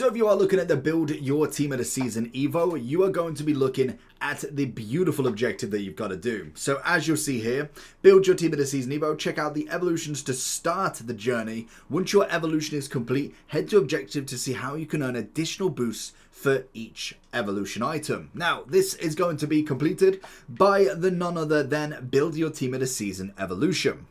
So if you are looking at the Build Your Team of the Season Evo, you are going to be looking at the beautiful objective that you've got to do. So as you'll see here, Build Your Team of the Season Evo, check out the evolutions to start the journey. Once your evolution is complete, head to objective to see how you can earn additional boosts for each evolution item. Now, this is going to be completed by the none other than Build Your Team of the Season Evolution.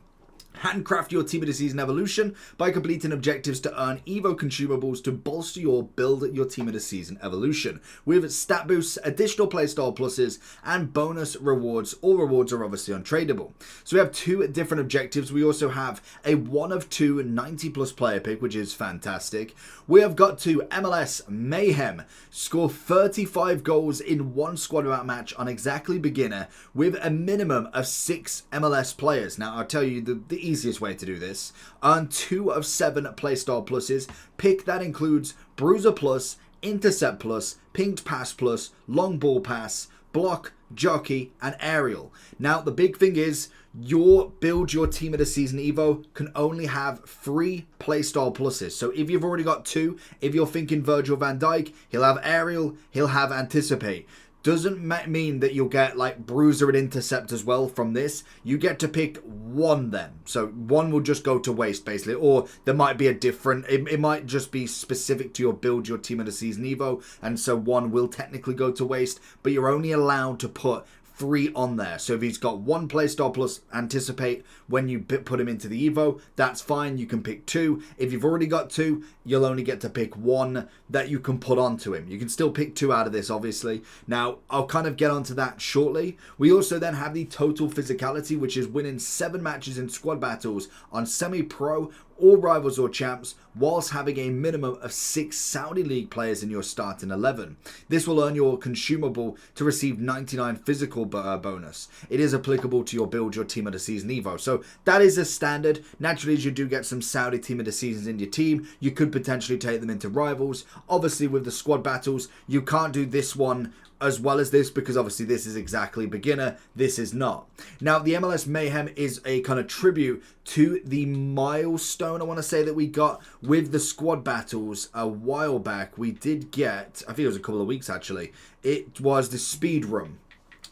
Handcraft your Team of the Season evolution by completing objectives to earn Evo consumables to bolster your Build Your Team of the Season evolution with stat boosts, additional playstyle pluses, and bonus rewards. All rewards are obviously untradeable. So we have two different objectives. We also have a 1 of 2 90+ player pick, which is fantastic. We have got to MLS Mayhem, score 35 goals in one squad route match on exactly beginner with a minimum of 6 MLS players. Now, I'll tell you the easiest way to do this. Earn 2 of 7 playstyle pluses. Pick that includes Bruiser Plus, Intercept Plus, Pinged Pass Plus, Long Ball Pass, Block, Jockey, and Aerial. Now, the big thing is, your Build Your Team of the Season Evo can only have 3 playstyle pluses. So if you've already got 2, if you're thinking Virgil van Dijk, he'll have Aerial, he'll have Anticipate. Doesn't mean that you'll get like Bruiser and Intercept as well from this. You get to pick 1 then. So 1 will just go to waste basically. Or there might be a different, it might just be specific to your Build Your Team of the Season Evo. And so 1 will technically go to waste. But you're only allowed to put 3 on there. So if he's got 1 playstyle plus Anticipate when you put him into the Evo, that's fine. You can pick 2. If you've already got 2, you'll only get to pick 1 that you can put onto him. You can still pick 2 out of this, obviously. Now, I'll kind of get onto that shortly. We also then have the total physicality, which is winning 7 matches in squad battles on semi-pro or rivals or champs, whilst having a minimum of 6 Saudi League players in your starting 11. This will earn your consumable to receive 99 physical bonus. It is applicable to your Build Your Team of the Season Evo. So that is a standard. Naturally, as you do get some Saudi Team of the Seasons in your team, you could potentially take them into rivals. Obviously, with the squad battles, you can't do this one as well as this because obviously this is exactly beginner, this is not. Now the MLS Mayhem is a kind of tribute to the milestone, I want to say, that we got with the squad battles a while back. We did get, I think it was a couple of weeks actually, it was the speed room.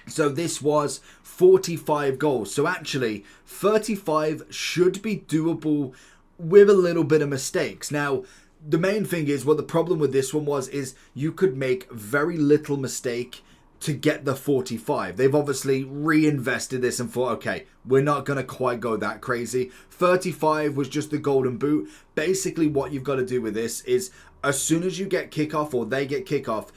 So this was 45 goals. So actually 35 should be doable with a little bit of mistakes. Now, the main thing is, what the problem with this one was, is you could make very little mistake to get the 45. They've obviously reinvested this and thought, okay, we're not going to quite go that crazy. 35 was just the golden boot. Basically, what you've got to do with this is, as soon as you get kickoff or they get kickoff,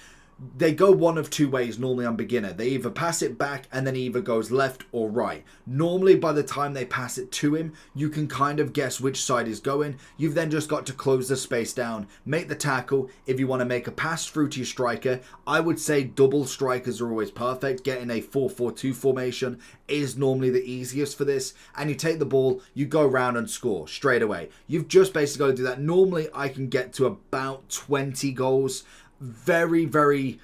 they go 1 of 2 ways normally on beginner. They either pass it back and then he either goes left or right. Normally by the time they pass it to him, you can kind of guess which side he's going. You've then just got to close the space down, make the tackle. If you want to make a pass through to your striker, I would say double strikers are always perfect. Getting a 4-4-2 formation is normally the easiest for this. And you take the ball, you go around and score straight away. You've just basically got to do that. Normally I can get to about 20 goals. Very, very...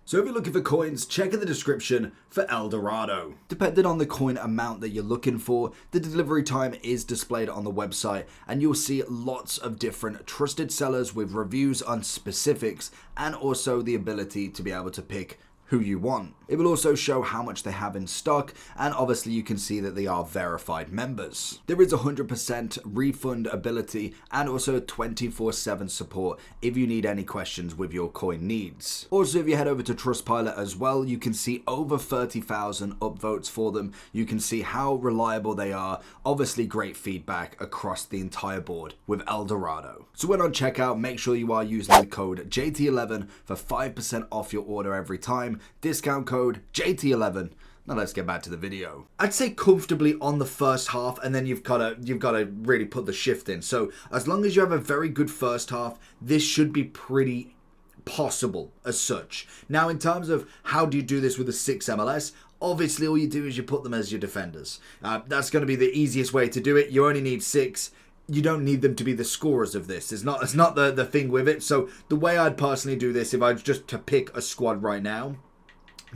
So if you're looking for coins, check in the description for El Dorado. Depending on the coin amount that you're looking for, the delivery time is displayed on the website, and you'll see lots of different trusted sellers with reviews on specifics and also the ability to be able to pick who you want. It will also show how much they have in stock, and obviously you can see that they are verified members. There is 100% refund ability and also 24/7 support if you need any questions with your coin needs. Also, if you head over to Trustpilot as well, you can see over 30,000 upvotes for them. You can see how reliable they are. Obviously great feedback across the entire board with El Dorado. So when on checkout, make sure you are using the code JT11 for 5% off your order every time. Discount code JT11. Now let's get back to the video. I'd say comfortably on the first half, and then you've got to really put the shift in. So as long as you have a very good first half, this should be pretty possible as such. Now, in terms of how do you do this with a 6 MLS, obviously all you do is you put them as your defenders. That's going to be the easiest way to do it. You only need 6. You don't need them to be the scorers of this. It's not the thing with it. So the way I'd personally do this, if I was just to pick a squad right now,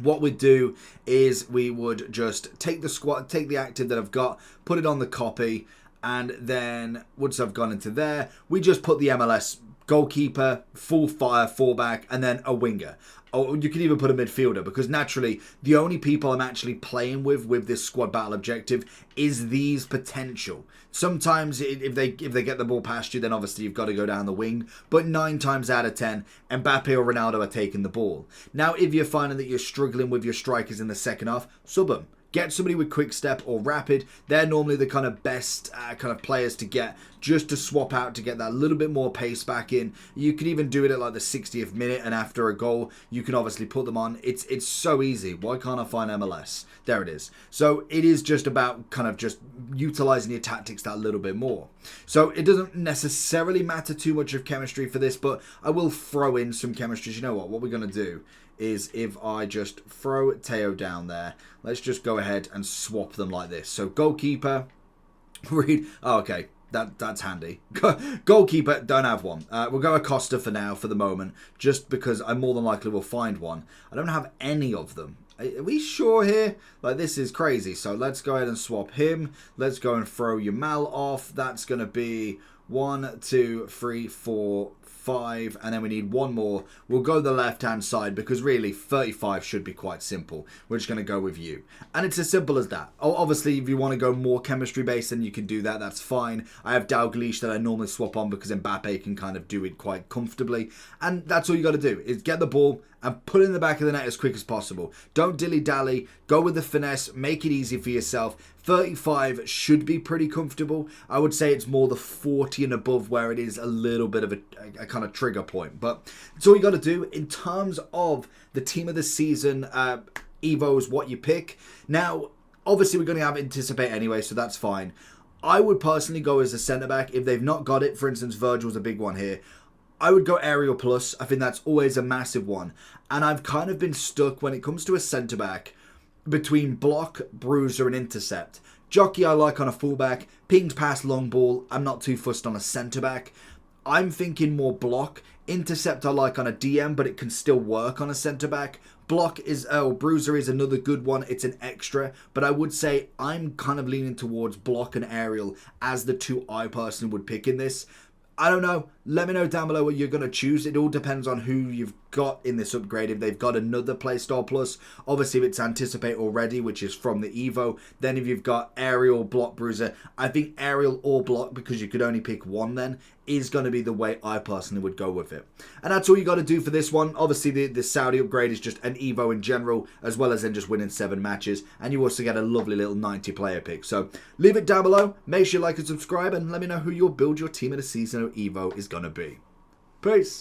what we'd do is we would just take the squad, take the active that I've got, put it on the copy, and then once I've gone into there, we just put the MLS goalkeeper, full fire, fullback, and then a winger. Or you can even put a midfielder, because naturally the only people I'm actually playing with this squad battle objective is these potential. Sometimes if they get the ball past you, then obviously you've got to go down the wing. But 9 times out of 10, Mbappe or Ronaldo are taking the ball. Now, if you're finding that you're struggling with your strikers in the second half, sub them. Get somebody with quick step or rapid. They're normally the kind of best kind of players to get, just to swap out to get that little bit more pace back in. You can even do it at like the 60th minute, and after a goal, you can obviously put them on. It's so easy. Why can't I find MLS? There it is. So it is just about kind of just utilizing your tactics that little bit more. So it doesn't necessarily matter too much of chemistry for this, but I will throw in some chemistry. You know what we're going to do is, if I just throw Teo down there, let's just go ahead and swap them like this. So goalkeeper, read. Oh, okay, that's handy. Goalkeeper, don't have one. We'll go Acosta for now, for the moment, just because I more than likely will find one. I don't have any of them. Are we sure here? Like, this is crazy. So let's go ahead and swap him. Let's go and throw Yamal off. That's going to be 1, 2, 3, 4, 5, and then we need one more. We'll go the left hand side, because really 35 should be quite simple. We're just going to go with you, and it's as simple as that. Obviously, if you want to go more chemistry based, then you can do that. That's fine. I have Dalglish that I normally swap on because Mbappe can kind of do it quite comfortably, and that's all you got to do is get the ball and put it in the back of the net as quick as possible. Don't dilly-dally. Go with the finesse. Make it easy for yourself. 35 should be pretty comfortable. I would say it's more the 40 and above where it is a little bit of a kind of trigger point. But it's all you got to do in terms of the team of the season. Evo's what you pick. Now, obviously, we're going to have anticipate anyway, so that's fine. I would personally go as a centre-back. If they've not got it, for instance, Virgil's a big one here, I would go aerial plus. I think that's always a massive one. And I've kind of been stuck when it comes to a centre-back between block, bruiser, and intercept. Jockey I like on a fullback. Pinged pass, long ball. I'm not too fussed on a centre-back. I'm thinking more block. Intercept I like on a DM, but it can still work on a centre-back. Block is, bruiser is another good one. It's an extra, but I would say I'm kind of leaning towards block and aerial as the two I personally would pick in this. I don't know. Let me know down below what you're going to choose. It all depends on who you've got in this upgrade. If they've got another Playstyle Plus, obviously if it's Anticipate already, which is from the Evo, then if you've got Aerial, Block, Bruiser, I think Aerial or Block, because you could only pick one then, is going to be the way I personally would go with it. And that's all you got to do for this one. Obviously the Saudi upgrade is just an Evo in general, as well as then just winning 7 matches, and you also get a lovely little 90 player pick. So leave it down below, make sure you like and subscribe, and let me know who your build your team of the season of Evo is going to be. Peace!